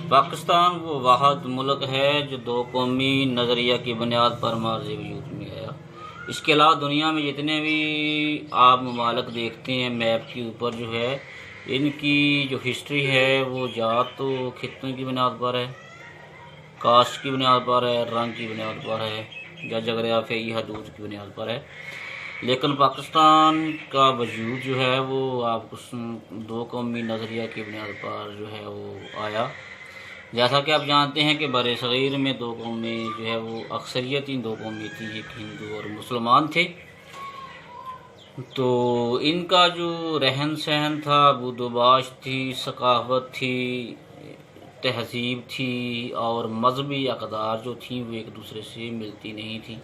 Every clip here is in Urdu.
پاکستان وہ واحد ملک ہے جو دو قومی نظریہ کی بنیاد پر ماضی وجود میں آیا۔ اس کے علاوہ دنیا میں جتنے بھی آپ ممالک دیکھتے ہیں میپ کے اوپر جو ہے ان کی جو ہسٹری ہے وہ یا تو خطوں کی بنیاد پر ہے، کاسٹ کی بنیاد پر ہے، رنگ کی بنیاد پر ہے یا جغرافیائی حدود کی بنیاد پر ہے، لیکن پاکستان کا وجود جو ہے وہ آپ کو دو قومی نظریہ کی بنیاد پر جو ہے وہ آیا۔ جیسا کہ آپ جانتے ہیں کہ بر صغیر میں دو قومیں جو ہے وہ اکثریتی دو قومیں تھیں، ایک ہندو اور مسلمان تھے۔ تو ان کا جو رہن سہن تھا، بود و باش تھی، ثقافت تھی، تہذیب تھی اور مذہبی اقدار جو تھیں وہ ایک دوسرے سے ملتی نہیں تھیں۔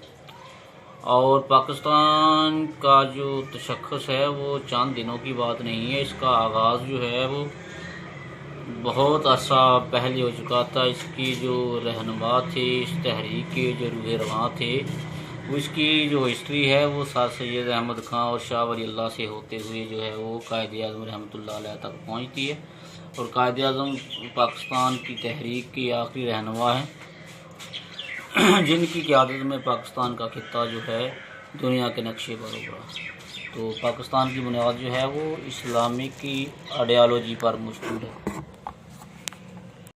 اور پاکستان کا جو تشخص ہے وہ چند دنوں کی بات نہیں ہے، اس کا آغاز جو ہے وہ بہت عرصہ پہلے ہو چکا تھا۔ اس کی جو رہنما تھے، اس تحریک کے جو روح رواں تھے، وہ اس کی جو ہسٹری ہے وہ سر سید احمد خان اور شاہ ولی اللہ سے ہوتے ہوئے جو ہے وہ قائد اعظم رحمۃ اللہ علیہ تک پہنچتی ہے، اور قائد اعظم پاکستان کی تحریک کی آخری رہنما ہیں جن کی قیادت میں پاکستان کا خطہ جو ہے دنیا کے نقشے پر ابھرا۔ تو پاکستان کی بنیاد جو ہے وہ اسلامک کی آئیڈیالوجی پر مشتمل ہے۔